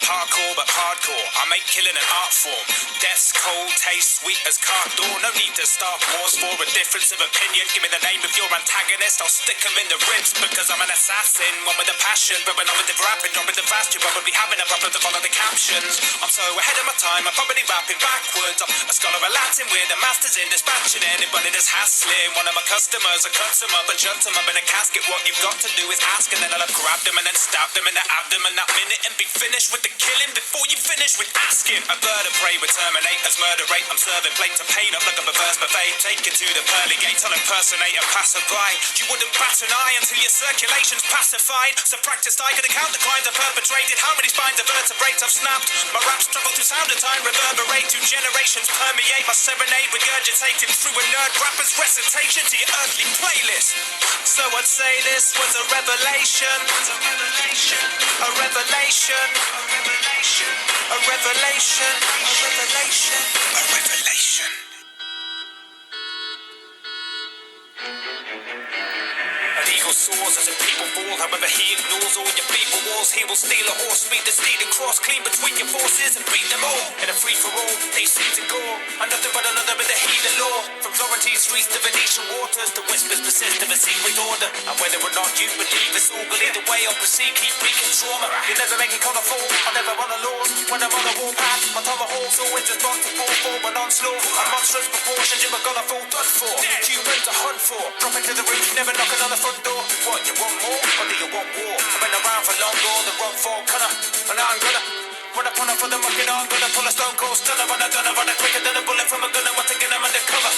parkour but hardcore. I make killing an art form. Death's cold taste sweet as cart door. No need to start wars for a difference of opinion. Give me the name of your antagonist, I'll stick him in the ribs. Because I'm an assassin, one with a passion. Rubbing on with the rapping, dropping the fast. You're probably having a problem to follow the captions. I'm so ahead of my time, I'm probably rapping backwards. I'm a scholar of Latin with a master's in dispatching anybody that's hassling. One of my customers, I cut them up and shut them up in a casket. What you've got to do is ask, and then I'll have grabbed them and then stabbed them in the abdomen that minute and be finished with the killing before you finish with asking. A bird of prey with terminators, murder rate. I'm serving plate to paint up like a perverse buffet. Take it to the pearly gates, I'll impersonate a passerby. You wouldn't bat an eye until your circulation's pacified. So practiced I could account the crimes I've perpetrated. How many spines of vertebrates I've snapped. My raps travel through sound and time, reverberate. 2 generations permeate my serenade, regurgitated through a nerd rapper's recitation to your earthly playlist. So I'd say this was a revelation. A revelation. A revelation. A revelation. A revelation. A revelation. An eagle soars as a people fall. However he ignores all your people wars. He will steal a horse, speed the steed and cross clean between your forces and beat them all. In a free-for-all, they seem to go. I'm nothing but another in the heathen law. From Florentine streets to Venetian waters, the whispers persist of a secret order. And whether or not you believe it's all good, either way I'll proceed, keep wreaking trauma. You never make it colourful, I never run a laws. When I'm on a warpath, my tomahawk's always responsible for an onslaught. A monstrous proportions, you're gonna fall done for. Humans to hunt for, drop into the roof, never knocking on the front door. What, you want more, or do you want war? I've been around for long, all the run for colour. And now I'm gonna run up on her for the mucking on, gonna pull a stone cold stunner. Run a quicker than a bullet from a gun, and once again I'm undercover.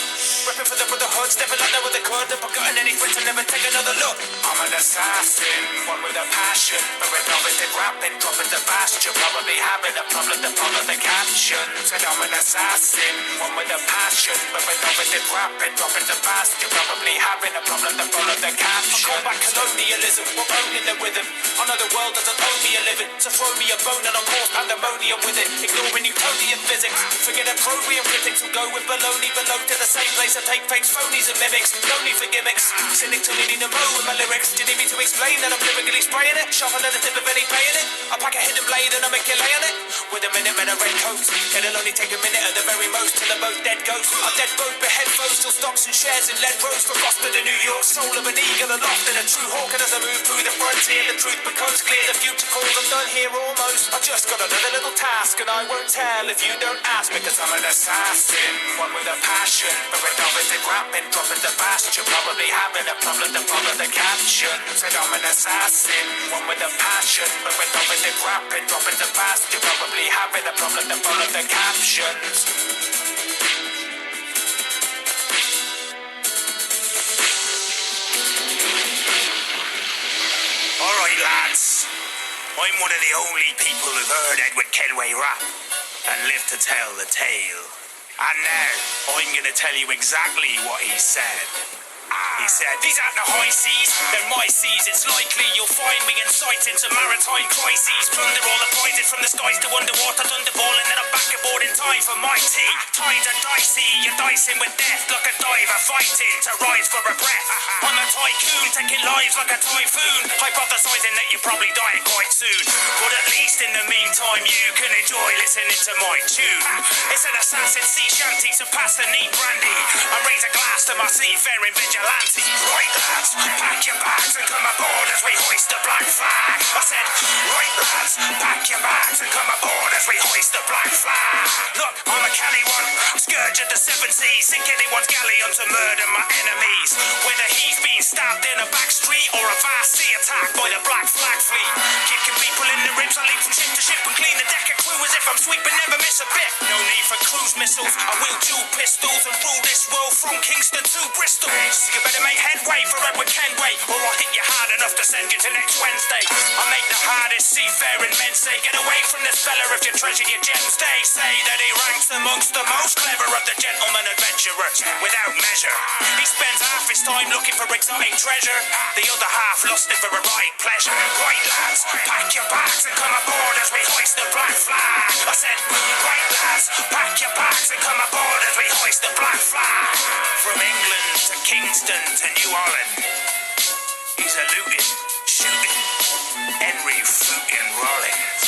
Repping for the brotherhood, stepping like no other could. Never forgotten any friends and never take another look. I'm an assassin, one with a passion. But with novice rapping, dropping the bash. You're probably having a problem to follow the caption. Said I'm an assassin, one with a passion. But with novice rapping, dropping the bash. You're probably having a problem to follow the caption. I call back colonialism, we're owning the rhythm. I know the world doesn't owe me a living, so throw me a bone and I'll cause pandemonium with it. Ignoring Newtonian physics. Forget a program critics who go with baloney below to the same place and take fakes, phonies and mimics. No need for gimmicks. Cynic to needing a mo with my lyrics. Do you need me to explain that I'm lyrically spraying it? Sharper than the tip of any paying it. I pack a hidden blade and I make you lay on it. With a minute and a red coat. It'll only take a minute at the very most till they're both dead ghosts. Our dead both behead foes till stocks and shares in lead roads. For Boston to New York, soul of an eagle aloft and a true hawk. And as I move through the frontier, the truth becomes clear. The future calls, I'm done here almost. I just got another little task and I won't tell if you don't ask. Because I'm an assassin, one with a passion. But with novice rapping, dropping the bash. You're probably having a problem to follow the caption. Said I'm an assassin, one with a passion. But with novice rapping, dropping the bash. You're probably having a problem to follow the captions. Alright lads, I'm one of the only people who've heard Edward Kenway rap and lived to tell the tale. And now, I'm gonna tell you exactly what he said. He said, these aren't the high seas, they're my seas. It's likely you'll find me inciting to maritime crises. Plunder all the prizes from the skies to underwater thunderball. And then I'm back aboard in time for my tea. Tides are dicey, you're dicing with death like a diver fighting to rise for a breath. I'm a tycoon, taking lives like a typhoon, hypothesizing that you're probably dying quite soon. But at least in the meantime you can enjoy listening to my tune. It's an assassin sea shanty, so pass the neat brandy and raise a glass to my seafaring vigilante. Right lads, pack your bags and come aboard as we hoist the black flag. I said, right lads, pack your bags and come aboard as we hoist the black flag. Look, I'm a canny one, scourge of the 7 seas, sink anyone's galleon to murder my enemies. Whether he's been stabbed in a back street or a vast sea attack by the black flag fleet. Kicking people in the ribs, I leap from ship to ship and clean the deck of crew as if I'm sweeping, never miss a bit. No need for cruise missiles, I will dual pistols and rule this world from Kingston to Bristol. So you better make headway for Edward Kenway, or I'll hit you hard enough to send you to next Wednesday. I make the hardest seafaring men say, get away from this fella if you treasure your gems. They say that he ranks amongst the most clever of the gentlemen adventurers, without measure. He spends half his time looking for exotic treasure, the other half lusting for a right pleasure. Right lads, pack your bags and come aboard as we hoist the black flag. I said, right lads, pack your bags and come aboard as we hoist the black flag. From England to Kingston to New Holland, he's a looting, shooting, Henry Fruitin' Rollins.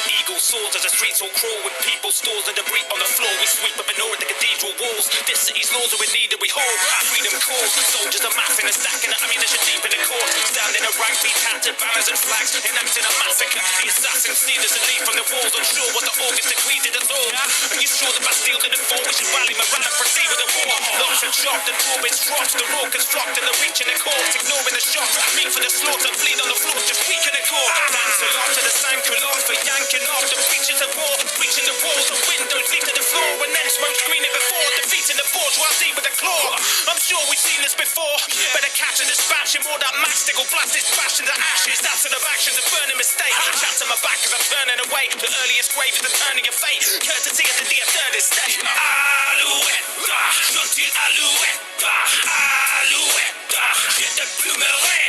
eagle soars as the streets all crawl with people, stores and debris on the floor. We sweep up and awe at the cathedral walls. This city's laws are in need that we haul. Freedom calls, soldiers are massing and stacking the ammunition deep in the court. Stand in a rank, beat tattered banners and flags, enacting a massacre. The assassins steal us and leave from the walls, unsure what the August decree did us all. Are you sure the Bastille didn't fall? We should rally morale and proceed with the war. Locks are chopped and drawbits dropped, the raucous flocked and the reach in the courts, ignoring the shots. Meat for the slaughter, bleed on the floor, just weaken the core. Dance along to the sans-culottes for yanking off the breaches of war, breaching the walls, the windows lead to the floor, and then smoke screening before defeating the bourgeoisie with a claw. I'm sure we've seen this before. Better catch and dispatch him, or that matchstick will blast his bash into ashes. That's an of actions of burning mistake. Chat to my back as I'm turning away. The earliest grave is the turning of fate. Courtesy of the dear third estate. Alouette, gentil alouette, alouette. Je te plumerai,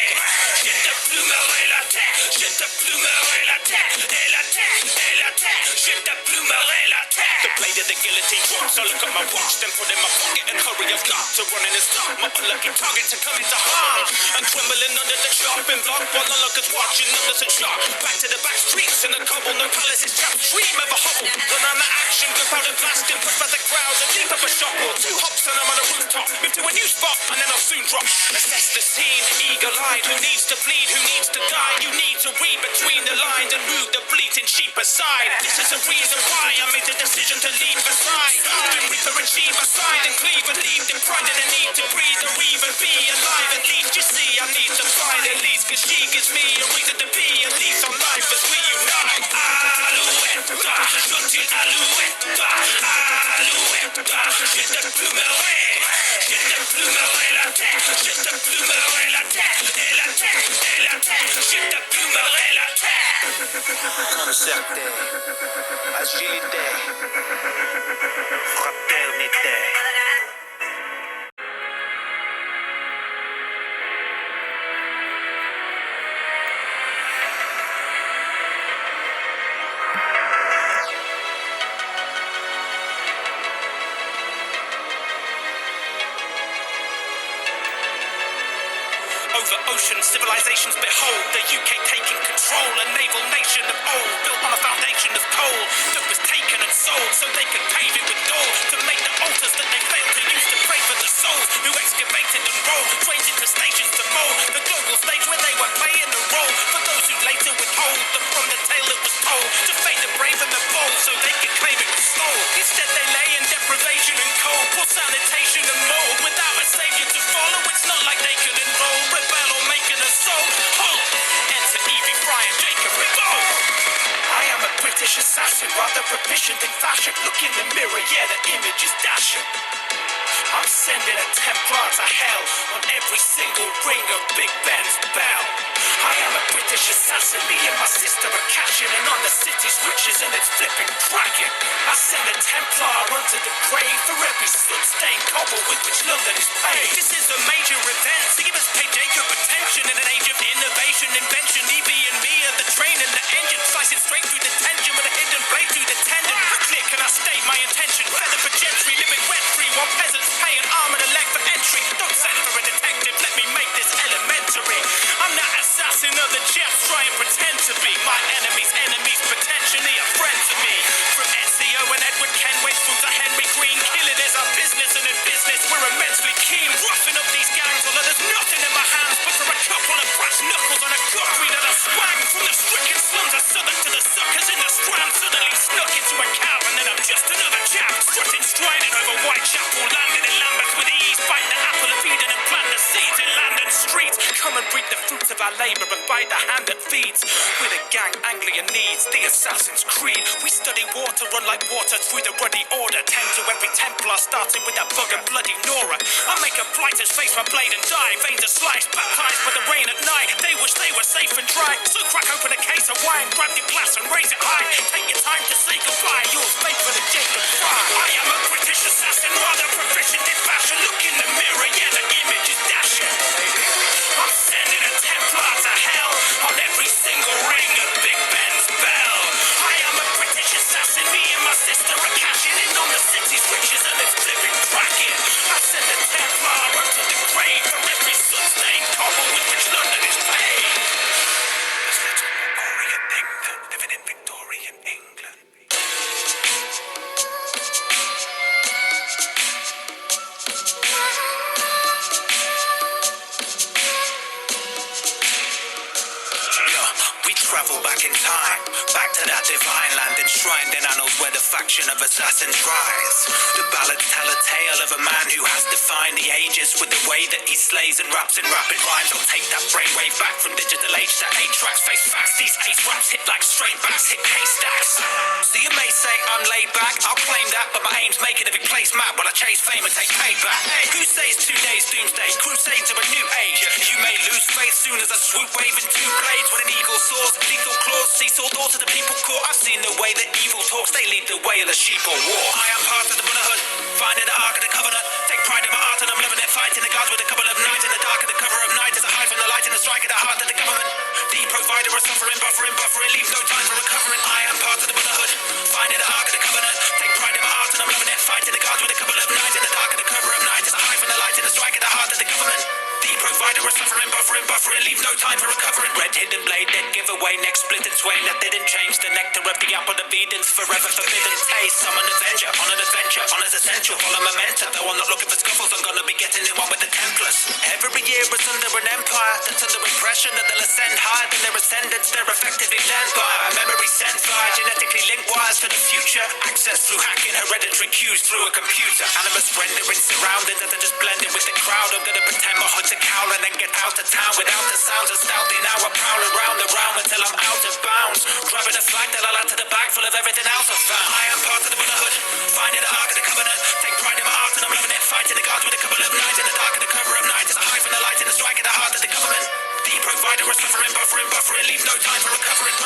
la tête, je te plumerai la tête, et la tête, et la tête, je te plumerai la tête. The blade of the guillotine drops, I look at my watch, then put in my pocket and hurry, I've got to run in and stop my unlucky targets and come into harm. I'm trembling under the chopping block while the lookers watching others and shot. Back to the back streets and the cobble, no palaces, trap dream of a hobble. Run on the action, go out and blast and push back the crowds and deep up a shot wall. 2 hops and I'm on a rooftop, move to a new spot and then I'll soon drop. Assess the scene, eagle-eyed, who needs to bleed, who needs to die? You need to read between the lines and move the bleating sheep aside. This is the reason why I made the decision to leave Versailles. Grim Reaper achieve aside and cleave and leave the pride and the need to breathe or even be alive. At least you see I need to find at least, cause she gives me a reason to be at least on life as we unite. Alouette, gentil alouette, alouette, je te plumerai, je te plumerai la tête, je te plumerai la tête, et la tête, et la tête, je te plumerai la tête. Concerté, agilité, fraternité. Over oceans, civilizations behold the UK taking control, a naval nation of old, built on a foundation of coal that was taken and sold so they could pave it with gold to make the altars that they failed to use to pray for the souls who excavated and rolled trains into stations to mold the global stage where they were playing the role for those who later withhold them from the tale that was told to fade the brave and the bold so they could claim it was stole. Instead they lay in deprivation and cold, poor sanitation and mold without a savior to follow. It's not like they could enroll, rebel or make an assault. Hold, enter Evie, Brian, Jacob, Revolt. I am a British assassin, rather proficient in fashion. Look in the mirror, yeah, the image is dashing. I'm sending a Templar to hell on every single ring of Big Ben's bell. I am a British assassin, me and my sister are cashing in on the city's riches and it's flipping cracking. I send a Templar onto the grave for every soot-stained cobble with which London is paved. This is a major event, so give us pay Jacob attention in an age of innovation, invention. Evie and me are the train and the engine, slicing straight through the tension with a hidden blade through the tendon. Click and I state my intention, feather for gentry, living rent-free while peasants pay an arm and a leg for entry. Don't send for a detective, let me make this elementary. I'm not assassin of the chaps, try and pretend to be. My enemies' enemies, potentially a friend to me. From Ezio and Edward Kenway through to Henry Green, killing is our business and in business we're immensely keen. Roughing up these gangs, although there's nothing in my hands but for a couple of brass knuckles on a cookery that I swang. From the stricken slums of Southwark to the suckers in the Strand, suddenly snuck into a cow and then I'm just another chap. Strutting, striding over Whitechapel, landing in Lambeth with ease. Bite the apple of Eden and plant the seeds in land and streets. Come and reap the fruits of our labour and bite the hand that feeds. We're the gang Anglia needs, the Assassin's Creed. We study war to run like water through the ruddy order. Tend to every Templar, starting with that bug and bloody Nora. I make a blighter's face my blade and die. Veins are sliced, baptised by the rain at night. They wish they were safe and dry. So crack open a case of wine, grab your glass and raise it high. Take your time to say goodbye. Yours faithfully, Jacob Fry. I am a British assassin, rather proficient in fashion. Look in the mirror, yeah, the image is dashing. I'm sending a Templar to hell on every single ring of Big Ben's bell. I am a British assassin, me and my sister are cashing in on the city's riches and it's flipping cracking. I send a Templar onto the grave for every soot-stained cobble with which London is paved. This little Victorian thing living in Victorian we travel back in time, back to that divine land enshrined in annals where the faction of assassins rise. The ballads tell a tale of a man who has defined the ages with the way that he slays and raps in rapid rhymes. I'll take that brainwave back from digital age to 8 tracks. Face facts, these ace raps hit like straight backs, hit haystacks. So you may say I'm laid back, I'll claim that, but my aim's making every place mad while I chase fame and take payback. Hey, who says 2 days doomsday, crusade to a new age? You may lose faith soon as I swoop waving 2 blades. When an eagle soars, lethal claws, seesaw thoughts of the people caught. I've seen the way that evil talks, they lead the way of the sheep or war. I am part of the brotherhood, finding the ark of the covenant. Take pride in my art and I'm living it, fighting the gods with a couple of nights in the dark of the cover of night as I hide from the light and the strike of the heart of the government. The provider of suffering, buffering, leaves no time for recovering. I am part of the brotherhood, finding the ark of the covenant. Take pride in my art and I'm living it, fighting the gods with a couple of nights in the dark of the cover of night as I hide from the light and the strike of the heart of the government. The provider of suffering, buffering, leaves no time for recovering. Red hidden blade, dead giveaway, next split and sway. That didn't change the nectar of the apple of Eden's forever forbidden taste. I'm an avenger, on an adventure, honor's essential, follow momentum. Though I'm not looking for scuffles, I'm gonna be getting in one with the Templars. Every year is under an empire that's under impression that they'll ascend higher than their ascendants. They're effectively led by a memory sent via genetically linked wires for the future. Access through hacking, hereditary cues through a computer. Animus rendering surroundings that are just blending with the crowd. I'm gonna pretend my hood's a cowl and then get out of town without the sounds of stoutly. Now I prowl around the realm until I'm out of bounds. Grabbing a flag that I'll add to the bag full of everything else I've found. I am part of the brotherhood, finding the ark of the covenant. Take pride in my art and I'm loving it, fighting the gods with a couple of nights in the dark of the cover of night as I hide from the light and the strike of the heart of the government. The provider of suffering, buffering, leaves no time for recovering.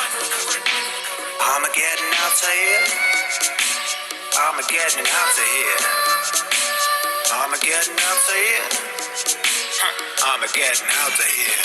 Armageddon out to here, Armageddon out to here, Armageddon out to here, Armageddon out to here.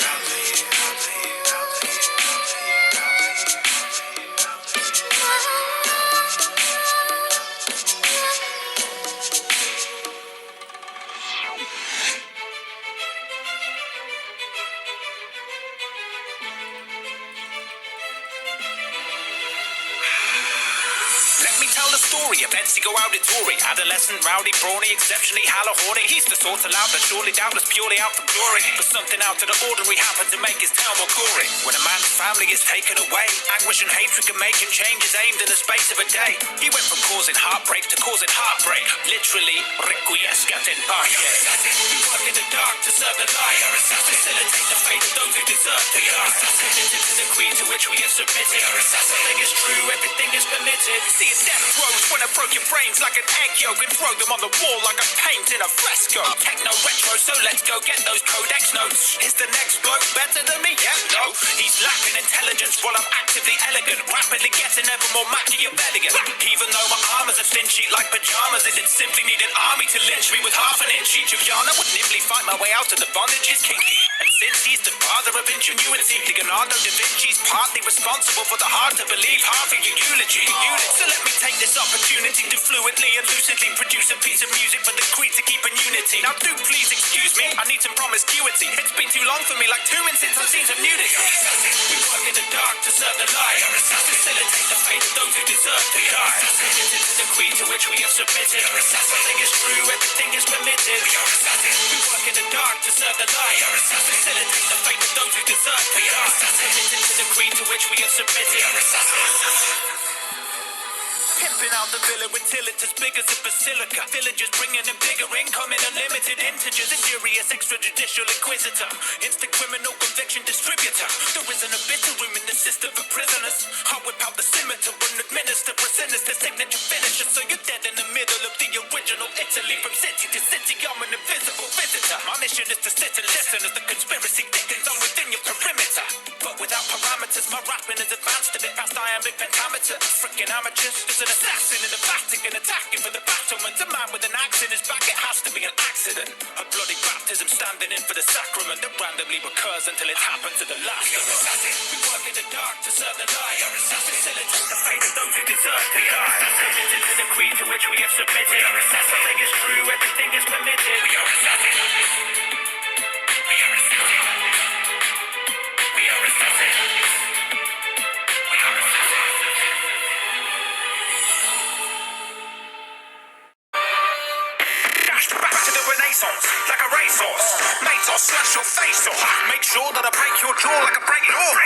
Events go auditory, adolescent, rowdy, brawny, exceptionally halla horny. He's the sort of loud that surely doubtless purely out for glory. But something out of the ordinary happened to make his tale more gory. When a man's family is taken away, anguish and hatred can make him change his aims in the space of a day. He went from causing heartbreak to causing heartbreak, literally requiescat in pace. We work in the dark to serve the liar, facilitate the fate of those who deserve to die. Assassinated to the creed to which we have submitted. Everything is true, everything is permitted. See his death throes when I broke your brains like an egg yolk and throw them on the wall like a paint in a fresco. Techno retro, so let's go get those codex notes. Is the next bloke better than me? Yeah, no. He's lacking intelligence while I'm actively elegant, rapidly getting ever more Machiavellian. Even though my armors are thin sheet like pajamas, it simply need an army to lynch me with half an inch each of yarn. I would nimbly fight my way out of the bondage is kinky. And since he's the father of ingenuity, Leonardo da Vinci's partly responsible for the hard to believe half of your eulogy. So let me take this opportunity to fluently and lucidly produce a piece of music for the creed to keep in unity. Now do please excuse me, I need some promiscuity. It's been too long for me, like 2 minutes since I've seen some nudity. We work in the dark to serve the liar, facilitate the fate of those who deserve to die. Assassinated to the creed to which we have submitted. Everything is true, everything is permitted. We work in the dark to serve the liar, facilitate the fate of those who deserve to die. Assassinated to the creed to which we have submitted. Pimping out the villa until it's as big as a basilica. Villagers bringing in bigger income in unlimited integers. Injurious extrajudicial inquisitor, instant criminal conviction distributor. There isn't a bitter room in the system for prisoners. I whip out the scimitar and administer a sinister signature finisher. So you're dead in the middle of the original Italy. From city to city, I'm an invisible visitor. My mission is to sit and listen as the conspiracy thickens. I'm within your perimeter, but without parameters. My rapping is advanced a bit past iambic pentameter. Freaking amateurs, there's an assassin in the Vatican attacking for the battlements. A man with an axe in his back, it has to be an accident. A bloody baptism standing in for the sacrament that randomly recurs until it's happened to the last of us. We work in the dark to serve the liar, facilitate the fate of those who deserve to die. Assassinated to the creed to which we have submitted. Everything is true, everything is permitted. We are assassins. We are assassins. We are assassins. We are assassins. Back to the Renaissance, like a racehorse. Mates, I'll slash your face off. Make sure that I break your jaw like I break yours. more.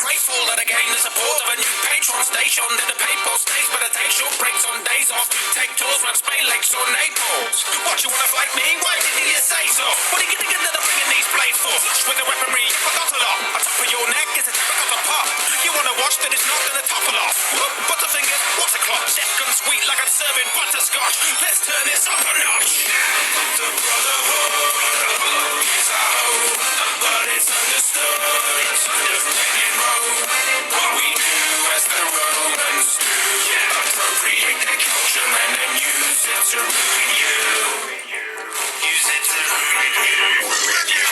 Grateful that I gained the support of a new patron station. That the PayPal stays, but I take short breaks on days off. Take tours around Spain, Lakes or Naples. What, you wanna fight me? Why did you say so? What are you thinking that I'm bringing these blades for? Flush with the weaponry, I got a lot. On top of your neck is a typical of a pop. You wanna watch, then it's not gonna topple off. Butterfingers, what's a clock? Death gun sweet like I'm serving butterscotch. Let's turn this up a notch. The brotherhood is a hoe, but it's understood. It's understood in Rome. What we do as the Romans do, appropriate their culture and then use it to ruin you. Use it to ruin you.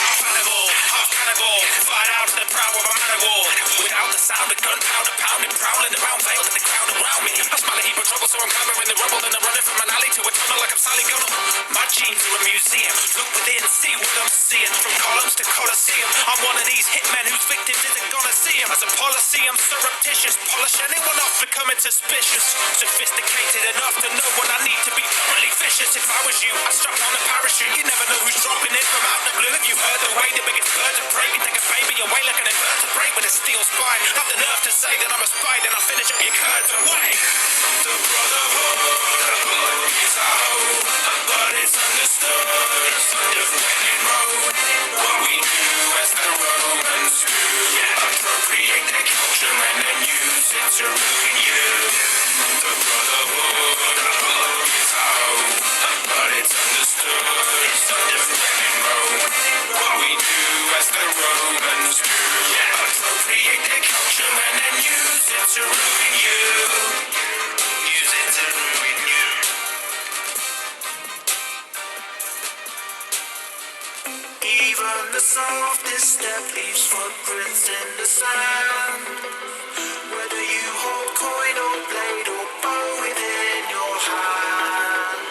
Half cannibal, fight out to the prow of a man of war. Without the sound of gunpowder pounding, prowling around, veiled in the crowd around me. I smell a heap of trouble, so I'm covering the rubble. Then I'm running from an alley to a tunnel like I'm Sally Gunnell. My jeans are a museum. Look within, see what I'm seeing. From columns to Colosseum, I'm one of these hitmen whose victims isn't gonna see him. As a policy, I'm surreptitious. Polish anyone off becoming suspicious. Sophisticated enough to know when I need to be thoroughly vicious. If I was you, I'd strap on a parachute. You never know who's dropping in from out the blue. Have you heard the way the biggest birds of prey can take a baby away like an invertebrate with a steel spine? Have the nerve to say that I'm a spy, then I'll finish up your curds away. The brotherhood is a hoe, but it's understood. It's understood in Rome. What we do as the Romans do, appropriate their culture and then use it to ruin you. The brotherhood is a hoe, but it's understood. It's understood in Rome. What we do as the Romans do, appropriate their culture and then use it to ruin you. Use it to ruin you. Even the softest step leaves footprints in the sand. Whether you hold coin or blade or bow within your hand,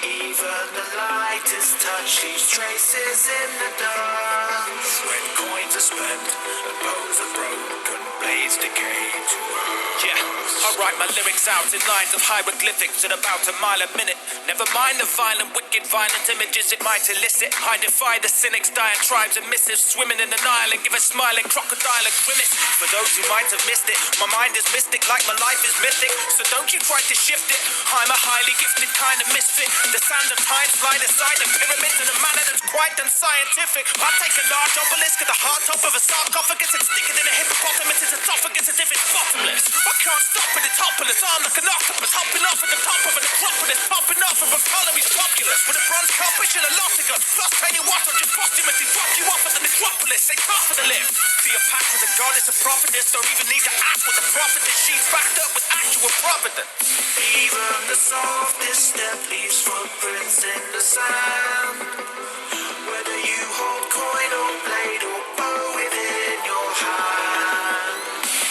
even the lightest touch leaves traces in the dust. When coins are spent and bows are broken, blades decay to earth. Yeah, I write my lyrics out in lines of hieroglyphics at about a mile a minute. Never mind the violent, wicked, violent images it might elicit. I defy the cynics, diatribes and missives, swimming in the Nile and give a smiling crocodile a grimace. For those who might have missed it, my mind is mystic like my life is mythic. So don't you try to shift it. I'm a highly gifted kind of misfit. The sands of time slide aside the pyramids in a manner that's quite unscientific. I take a large obelisk at the heart top of a sarcophagus and stick it in a hippopotamus' esophagus as if it's bottomless. I can't stop it, it's hopeless. I'm like an octopus hopping off at the top of an acropolis, popping off of a colony's populace with a bronze cup, wishing a lot to go. Plus, tell you what, I'll just posthumously drop you off at the necropolis. They top of the lift. Cleopatra, the goddess of prophetess, don't even need to ask what the prophet is. She's backed up with actual providence. Even the softest step leaves footprints in the sand. Whether you hold coin or blade or bow within your hand,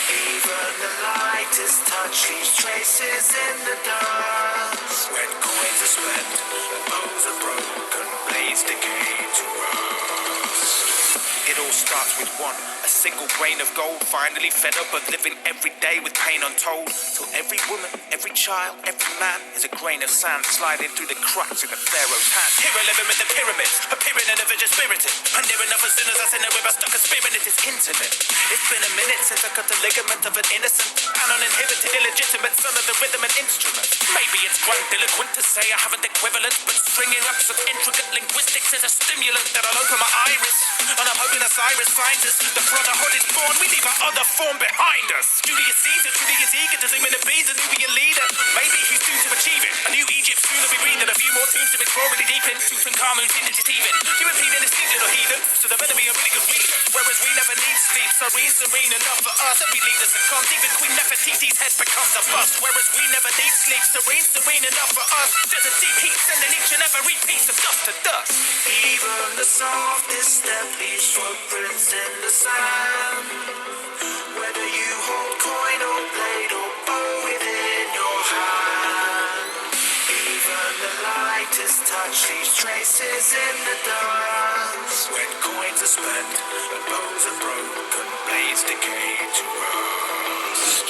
even the lightest touch leaves traces in the dust. When coins are spent and bows are broken, blades decay to rust. It all starts with one, a single grain of gold. Finally fed up of living every day with pain untold. Till every woman, every child, every man is a grain of sand sliding through the cracks in the Pharaoh's hand. Hero living with the pyramids, appearing in a vision spirited. And near enough as soon as I send it where I stuck a spirit, it is intimate. It's been a minute since I cut the ligament of an innocent and uninhibited, illegitimate son of the rhythm and instrument. Maybe it's grandiloquent to say I haven't equivalent, but stringing up some intricate linguistics is a stimulant that'll open my iris. And I'm hoping Cyrus finds us. The brotherhood is born, we leave our other form behind us. Julius Caesar, Julius eager to zoom in and be the Nubian leader. Maybe he's soon to achieve it. A new Egypt soon will be breathing. A few more teams to explore really deep in. Tutankhamun's in it even. European is deep little heathen, so there better be a really good reason. Whereas we never need sleep, serene enough for us. Every leader succumbs, even Queen Nefertiti's head becomes a bust. Whereas we never need sleep, serene enough for us. There's a deep heat sending each and every piece of dust to dust. Even the softest step leaves footprints in the sand. Whether you hold coin or blade or bow within your hand, even the lightest touch leaves traces in the dust. When coins are spent and bows are broken, blades decay to rust.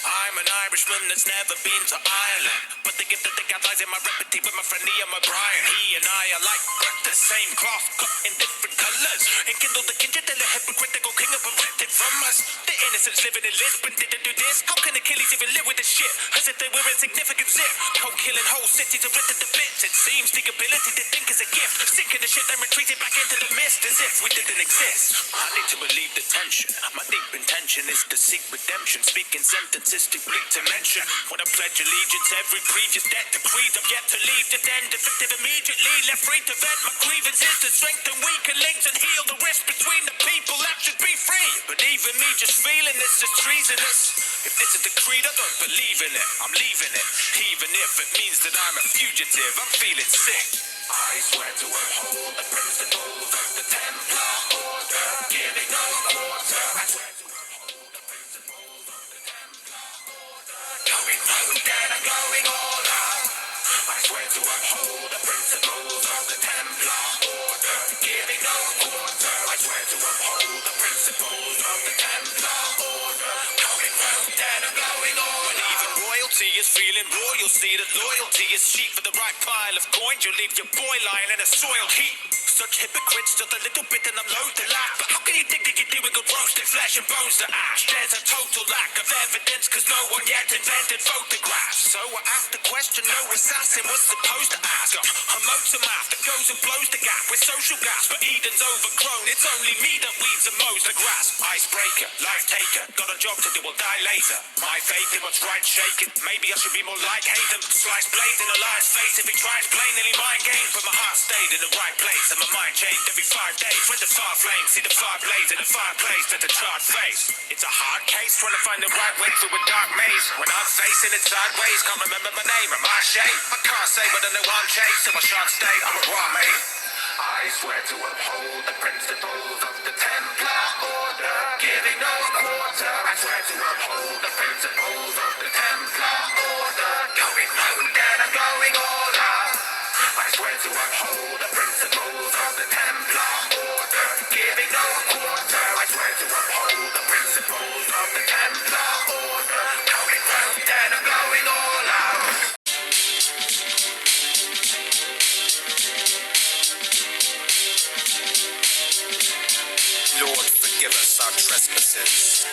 I'm an Irishman that's never been to Ireland, but they gift that the God lies in my repetition with my friend Liam O'Brien. He and I are like the same cloth, cut in different colours. Enkindle the kindred, the hypocritical king of erected from us. The innocents living in Lisbon didn't do this. How can Achilles even live with this shit? As if they were insignificant zip. Cold killing whole cities are written to bits. It seems the ability to think is a gift. Sick of the shit, then retreated back into the mist as if we didn't exist. I need to relieve the tension. My deep intention is to seek redemption. Speaking sentences too bleak to mention. When I pledge allegiance, every previous debt to creed I've yet to leave the den. Defective immediately, left free to vent my grievances to strengthen weaker links and heal the rift between the people that should be free. But even me just feeling this is treasonous. If this is the creed, I don't believe in it. I'm leaving it, even if it means that I'm a fugitive. I'm feeling sick. I swear to uphold the principles of the Templar Order, giving no quarter. I swear to uphold the principles of the Templar Order, going round and I'm going all out. I swear to uphold the principles of the Templar Order, giving no quarter. I swear to uphold the principles of the Templar Order, going round and I'm going all out. Even royalty is feeling royal, see that loyalty is cheap for the right pile of coins. You leave your boy lying in a soiled heap. Such hypocrites, just a little bit and I'm loath to laugh. But how can you think that you're doing good roasted flesh and bones to ash? There's a total lack of evidence cause no one yet invented photographs. So I asked the question no assassin was supposed to ask. A motor mouth that goes and blows the gap with social gas. But Eden's overgrown, it's only me that weeds and mows the grass. Icebreaker, life taker, got a job to do, will die later. My faith in what's right shaking, maybe I should be more like Hayden. Slice blades in a lion's face if he tries plain nearly mind game. But my heart stayed in the right place and my mind changed every 5 days. When the far flames, see the fire blaze in the fireplace at the charred face. It's a hard case trying to find the right way through a dark maze. When I'm facing it sideways, can't remember my name or my shape. I can't say but I know I'm chased, so I shan't stay. I'm a raw mate. I swear to uphold the principles of the Templar Order, giving no quarter. I swear to uphold the principles of the Templar Order, going round and I'm going all out. I swear to uphold the principles of the Templar Order, giving no quarter. I swear to uphold the principles of the Templar Order, going round and I'm going all out. Lord, forgive us our trespasses.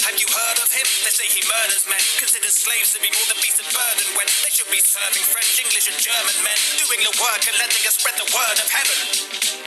Have you heard of him? They say he murders men, considers slaves to be more than beasts of burden when they should be serving French, English and German men, doing the work and letting us spread the word of heaven.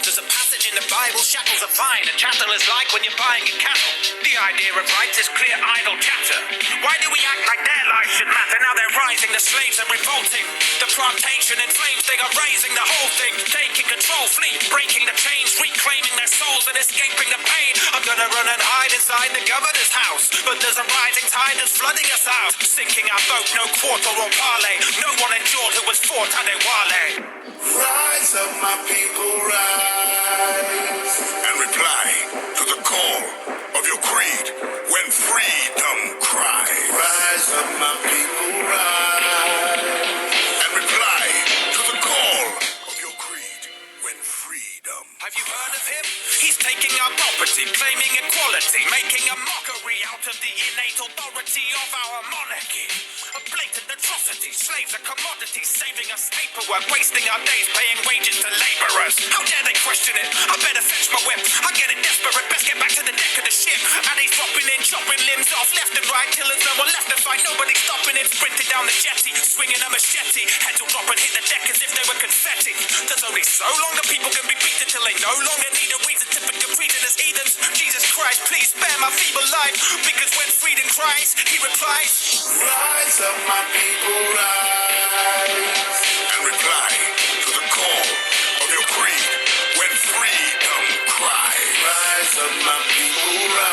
There's a passage in the Bible, shackles are fine, a chattel is like when you're buying a cattle. The idea of rights is clear idle chatter. Why do we act like their lives should matter? Now they're rising, the slaves are revolting. The plantation in flames, they are raising the whole thing. Taking control, flee, breaking the chains, reclaiming their souls and escaping the pain. I'm gonna run and hide inside the governor's house, but there's a rising tide that's flooding us out. Sinking our boat, no quarter or parley. No one endured who was fought Adewale. Rise up, my people, rise, and reply to the call of your creed when freedom cries. Rise up, my people, rise, and reply to the call of your creed when freedom. Have you heard of him? He's taking our property, claiming equality, making a mockery out of the innate authority of our monarchy. A blatant atrocity, slaves are commodities, saving us paperwork, wasting our days paying wages to laborers. How dare they question it? I better fetch my whip. I get it desperate, best get back to the deck of the ship. And he's dropping in, chopping limbs off left and right till there's no one left to fight. Nobody's stopping it, sprinting down the jetty, swinging a machete. Heads will drop and hit the deck as if they were confetti. There's only so long that people can be beaten till they no longer need a reason to be treated as heathens. Jesus Christ, please spare my feeble life, because when freedom cries, he replies, rise up, my people, rise, and reply to the call of your creed when freedom cries. Rise up, my people, rise.